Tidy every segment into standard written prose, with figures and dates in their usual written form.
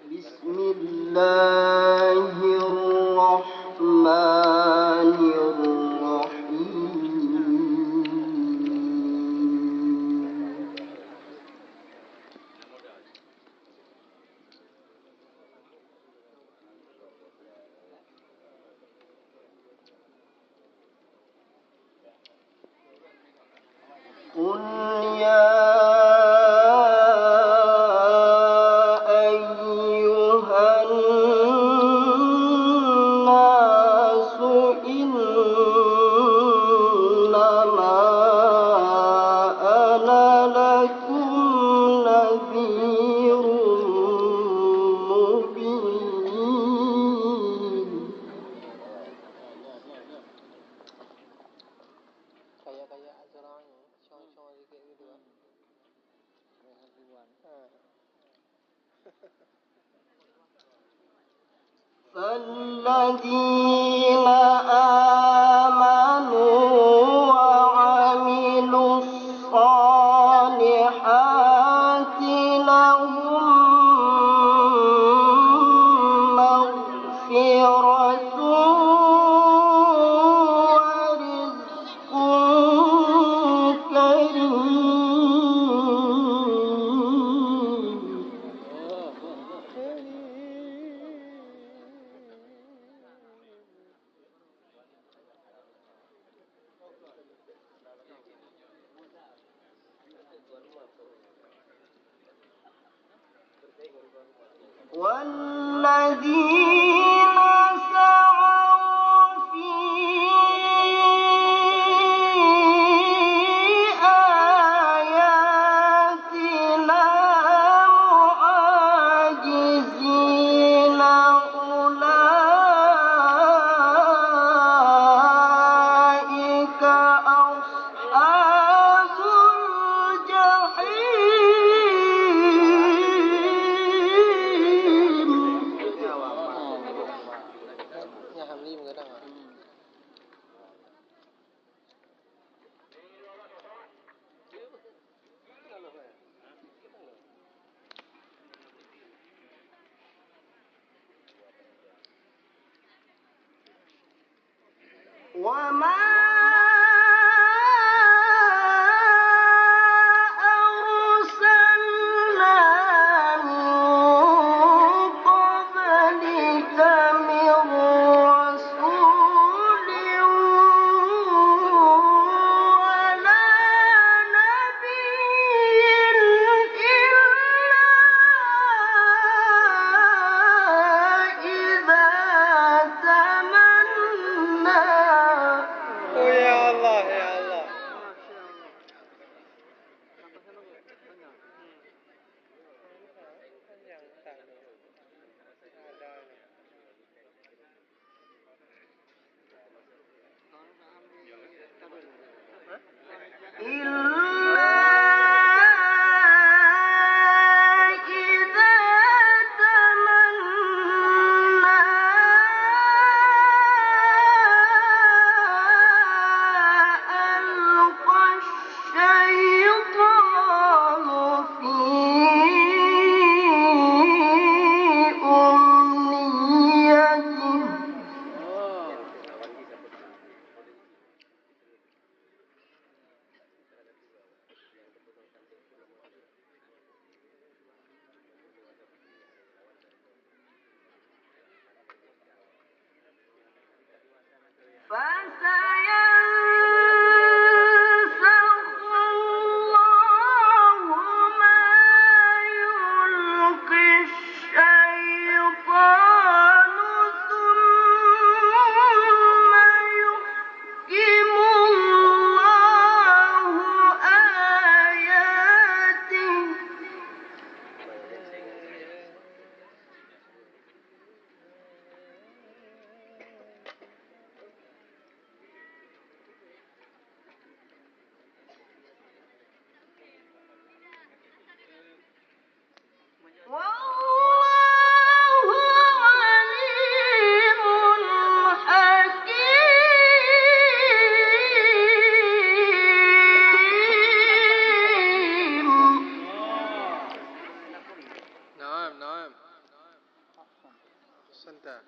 بسم الله الرحمن الرحيم قل يا أيها الناس إنما أنا لكم نذير مبين Kayak acaranya, syong-syong dikit gitu kan. فالذين آمنوا وعملوا الصالحات لهم مغفرة ورزق كريم والذين سعوا في آياتنا معاجزين أولئك أصحاب الجحيم Nya Hamlim kadang ah. وما أرسلنا من قبلك من رسول ولا نبي إلا إذا تمنى kita.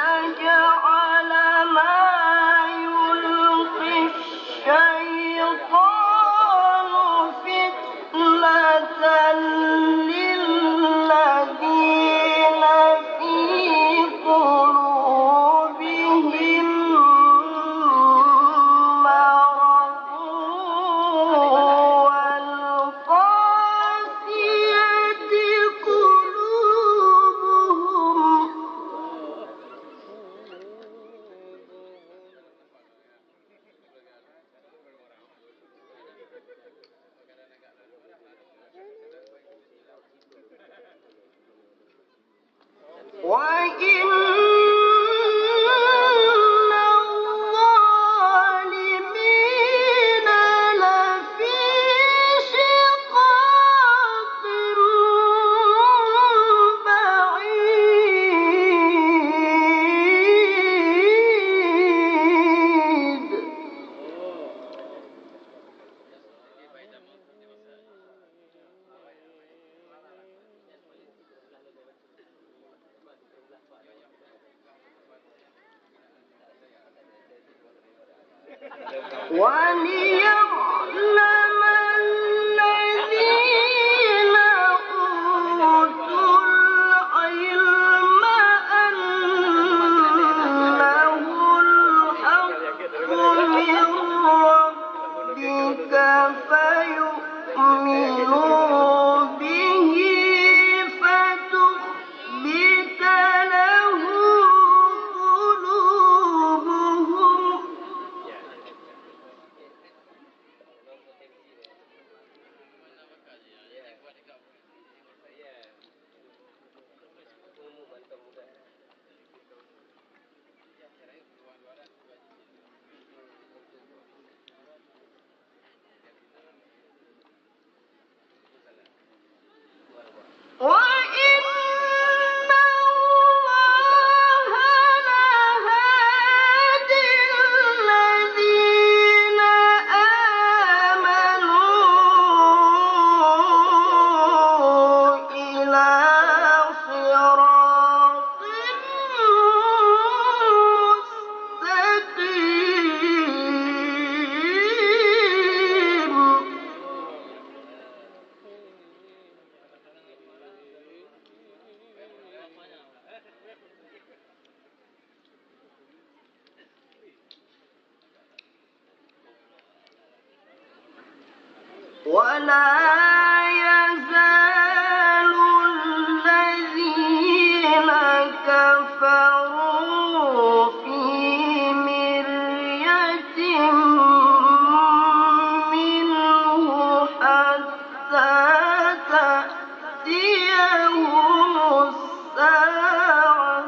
ليجعل ما يلقي الشيطان فتنة للذين في قلوبهم مرض والقاسية قلوبهم وإن الظالمين لفي شقاق بعيد وليعلم الذين أوتوا العلم أنه الحق من ربك فيؤمنوا به فتخبت له قلوبهم وإن الله لهادي الذين آمنوا إلى صراط مستقيم ولا يزال الذين كفروا في مرية منه حتى تأتيهم الساعة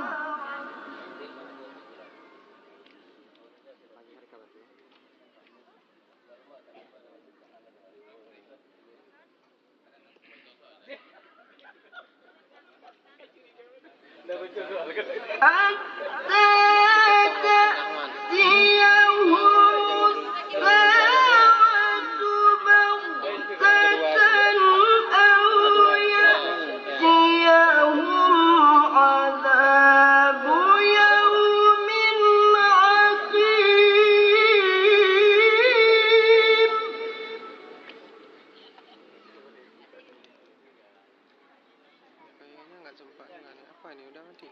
حتى تأتيهم الساعة بغتة أو يأتيهم عذاب يوم عقيم Kayaknya nggak sempat dengan apa nih, udah mati.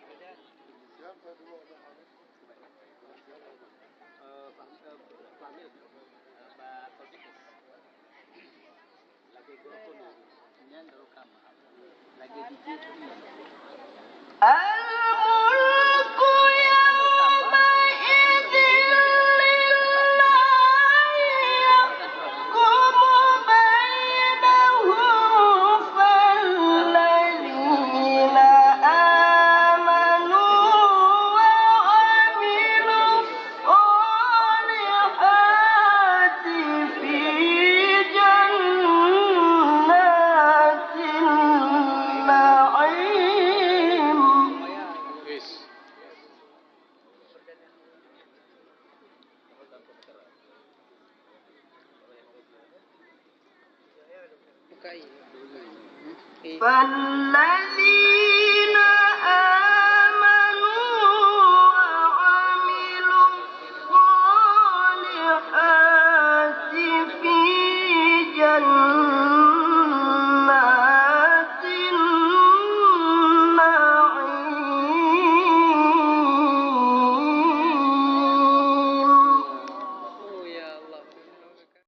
الملك يومئذ لله يحكم بينهم فالذين آمنوا وعملوا الصالحات في جنات النعيم فالذين